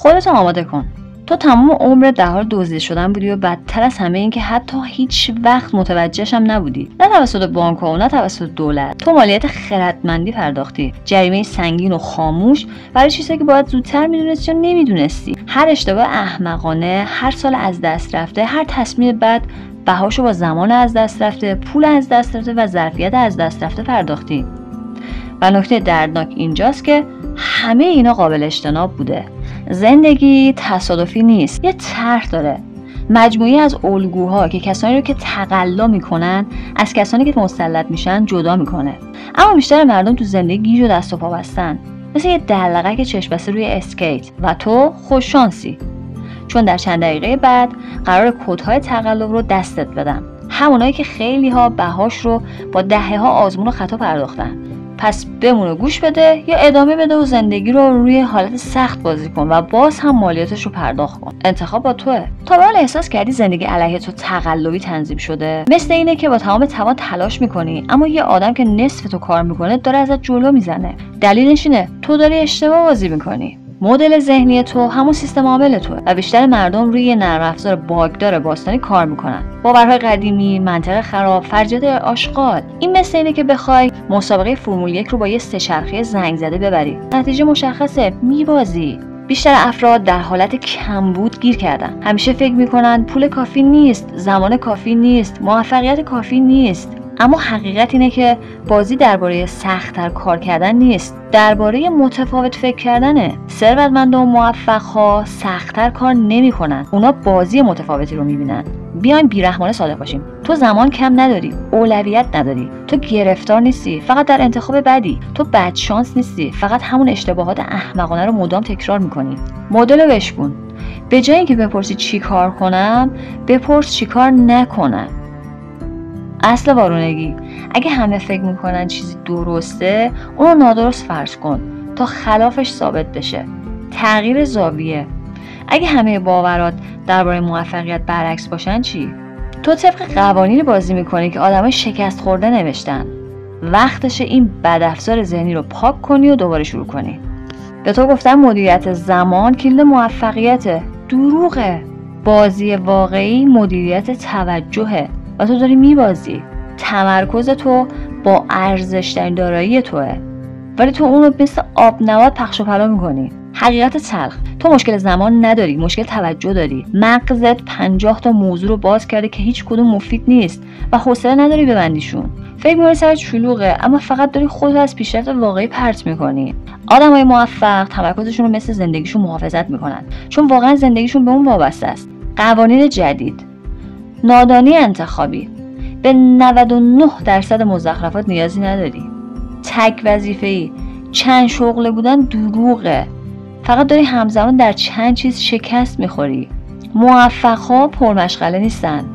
خودت آماده کن. تو تمام عمرت در حال دزدیده شدن بودی و بدتر از همه این که حتی هیچ وقت متوجهش هم نبودی. نه توسط بانک و نه توسط دولت. تو مالیات خردمندی پرداختی، جریمه سنگین و خاموش برای چیزی که باید زودتر میدونستی یا نمیدونستی. هر اشتباه احمقانه، هر سال از دست رفته، هر تصمیم بد بهاشو با زمان از دست رفته، پول از دست رفته و ظرفیت از دست رفته پرداختی. و نکته دردناک اینجاست که همه اینا قابل اجتناب بوده. زندگی تصادفی نیست، یه طرح داره، مجموعی از الگوها که کسانی رو که تقلا میکنن از کسانی که مسلط میشن جدا میکنه. اما بیشتر مردم تو زندگی گیج و دست و پا بستن، مثل یه دلقک که چشم بسته روی اسکیت. و تو خوششانسی، چون در چند دقیقه بعد قرار کدهای تقلب رو دستت بدم، همونایی که خیلی ها بهاش رو با دهه‌ها آزمون و خطا پرداختن. پس بمون و گوش بده یا ادامه بده و زندگی رو روی حالت سخت بازی کن و باز هم مالیاتش رو پرداخت کن. انتخاب با توه. تا به حال احساس کردی زندگی علیه تو تقلبی تنظیم شده؟ مثل اینه که با تمام توان تلاش میکنی اما یه آدم که نصف تو کار میکنه داره ازت جلو میزنه. دلیلش اینه تو داری اشتباه بازی میکنی. مدل ذهنی تو همون سیستم عامل توه و بیشتر مردم روی یه نرم افزار باگدار باستانی کار میکنن. باورهای قدیمی، منطق خراب، فرضیات آشغال. این مثل اینه که بخوای مسابقه فرمول 1 رو با یه سه‌چرخه زنگ زده ببری. نتیجه مشخصه، میبازی. بیشتر افراد در حالت کمبود گیر کردن. همیشه فکر میکنن پول کافی نیست، زمان کافی نیست، موفقیت کافی نیست. اما حقیقت اینه که بازی درباره سخت‌تر کار کردن نیست، درباره متفاوت فکر کردنه. ثروتمندان و موفق‌ها سخت‌تر کار نمی‌کنن، اونا بازی متفاوتی رو می‌بینن. بیایم بی‌رحمانه صادق باشیم. تو زمان کم نداری، اولویت نداری. تو گرفتار نیستی، فقط در انتخاب بدی. تو بدشانس نیستی، فقط همون اشتباهات احمقانه رو مدام تکرار می‌کنی. مدل رو بشکن. به جای اینکه بپرسی چی کار کنم، بپرس چی کار نکنم. اصل وارونگی: اگه همه فکر میکنن چیزی درسته، اونو نادرست فرض کن تا خلافش ثابت بشه. تغییر زاویه: اگه همه باورات درباره موفقیت برعکس باشن چی؟ تو طبق قوانین بازی میکنی که آدمای شکست خورده نوشتن. وقتشه این بدافزار ذهنی رو پاک کنی و دوباره شروع کنی. به تو گفتم مدیریت زمان کلید موفقیته. دروغه. بازی واقعی مدیریت توجهه و تو داری میبازی. تمرکز تو با ارزش‌ترین دارایی توه، ولی تو اونو مثل آب نبات پخش و پلا میکنی. حقیقت تلخ: تو مشکل زمان نداری، مشکل توجه داری. مغزت 50 تا موضوع رو باز کرده که هیچ کدوم مفید نیست و حوصله نداری ببندیشون. فکر می‌کنی سرت شلوغه، اما فقط داری خودت از پیشرفت واقعی پرت میکنی. آدمای موفق تمرکزشون رو مثل زندگیشون محافظت میکنن، چون واقعا زندگیشون به اون وابسته است. قوانین جدید: نادانی انتخابی. به 99% مزخرفات نیازی نداری. تک وظیفه‌ای، چند شغله بودن دروغه. فقط داری همزمان در چند چیز شکست میخوری. موفق‌ها پرمشغله نیستن.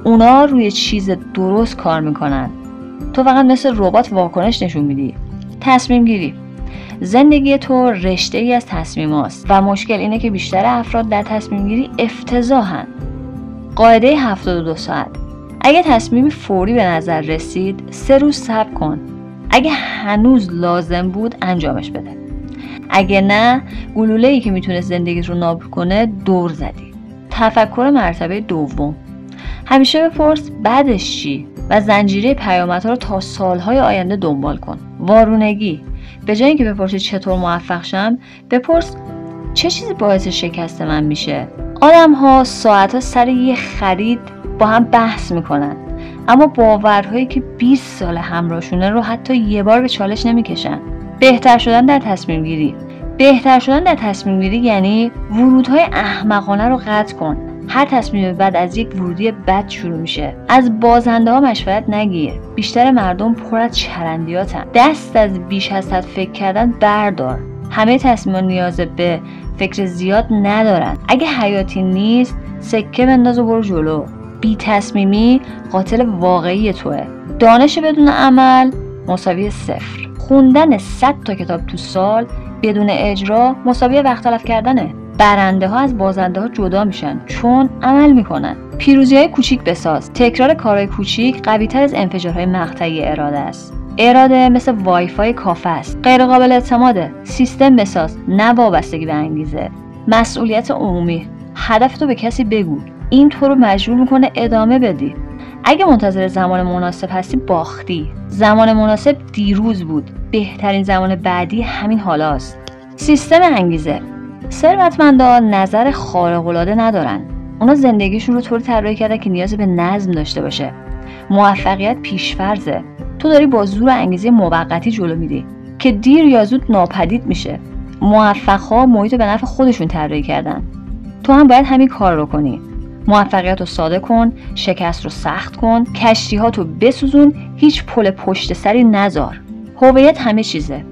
اونا روی چیز درست کار میکنن. تو فقط مثل ربات واکنش نشون میدی. تصمیم گیری: زندگی تو رشته‌ای از تصمیماست و مشکل اینه که بیشتر افراد در تصمیم گیری افتضاحن. قاعده 72 ساعت: اگه تصمیمی فوری به نظر رسید 3 روز صبر کن. اگه هنوز لازم بود انجامش بده. اگه نه، گلوله‌ای که میتونه زندگیت رو نابود کنه دور زدی. تفکر مرتبه دوم: همیشه بپرس بعدش چی و زنجیره پیامدها رو تا سالهای آینده دنبال کن. وارونگی: به جای اینکه بپرسی چطور موفق شم، بپرس چه چیزی باعث شکست من میشه. آدم‌ها ساعت‌ها سر یه خرید با هم بحث میکنن، اما باورهایی که 20 سال همراهشونه رو حتی یه بار به چالش نمیکشن. بهتر شدن در تصمیم گیری: بهتر شدن در تصمیم گیری یعنی ورودهای احمقانه رو قطع کن. هر تصمیم بعد از یک ورودی بد شروع میشه. از بازنده ها مشورت نگیر. بیشتر مردم پر از چرندیاتن. دست از بیش از حد فکر کردن بردار. همه تصمیم‌ها نیاز به فکر زیاد ندارن. اگه حیاتی نیست، سکه بنداز و برو جلو. بی تصمیمی قاتل واقعی توه. دانش بدون عمل مساوی 0. خوندن 100 تا کتاب تو سال بدون اجرا مساوی وقت تلف کردنه. برنده ها از بازنده ها جدا میشن چون عمل میکنن. پیروزی های کوچیک بساز. تکرار کارهای کوچیک قوی تر از انفجارهای مقطعی اراده است. اراده مثل وای فای کافه است. غیر قابل اعتماده. سیستم بساز، نه وابستگی به انگیزه. مسئولیت عمومی. هدفتو به کسی بگو. این تو رو مجبور میکنه ادامه بدی. اگه منتظر زمان مناسب هستی باختی. زمان مناسب دیروز بود. بهترین زمان بعدی همین حالاست. سیستم انگیزه. ثروتمندان نظر خارق‌العاده ندارن. اونا زندگیشون رو طوری طراحی کردن که نیاز به نظم داشته باشه. موفقیت پیش‌فرضه. تو داری با زور و انگیزه موقتی جلو میری که دیر یا زود ناپدید میشه. موفق‌ها محیط رو به نفع خودشون طراحی کردن. تو هم باید همین کار رو کنی. موفقیت رو ساده کن، شکست رو سخت کن، کشتی‌هاتو بسوزون، هیچ پل پشت سری نذار. هویت همه چیزه.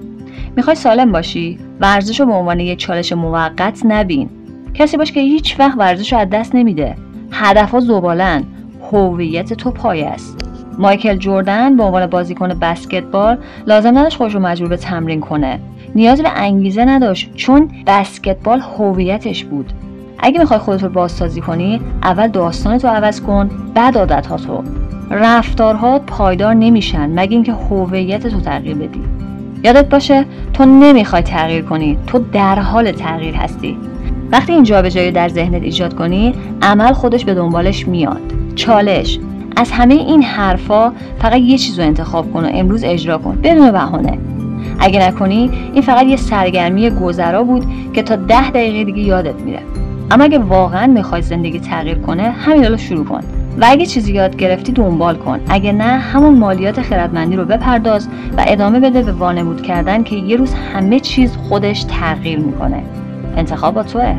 میخوای سالم باشی؟ ورزش رو به عنوان یک چالش موقت نبین. کسی باش که هیچ وقت ورزش رو از دست نمیده. هدف‌ها زبالن، هویت تو پایه است. مایکل جردن به عنوان بازیکن بسکتبال لازم نداشت خودش رو مجبور به تمرین کنه. نیاز به انگیزه نداشت چون بسکتبال هویتش بود. اگه میخوای خودت رو بازسازی کنی، اول داستانت رو عوض کن، بعد عادت‌هاتو. رفتارها پایدار نمیشن مگه اینکه هویت تو تغییر بدی. یادت باشه تو نمیخوای تغییر کنی، تو در حال تغییر هستی. وقتی این جابجایی در ذهنت ایجاد کنی، عمل خودش به دنبالش میاد. چالش: از همه این حرفا فقط یه چیزو انتخاب کن و امروز اجرا کن بدون بهانه. اگه نکنی این فقط یه سرگرمی گذرا بود که تا 10 دقیقه دیگه یادت میره. اما اگه واقعا میخوای زندگی تغییر کنه، همین رو شروع کن. و اگه چیزی یاد گرفتی دنبال کن. اگه نه، همون مالیات خردمندی رو بپرداز و ادامه بده به وانمود کردن که یه روز همه چیز خودش تغییر میکنه. انتخاب با توئه.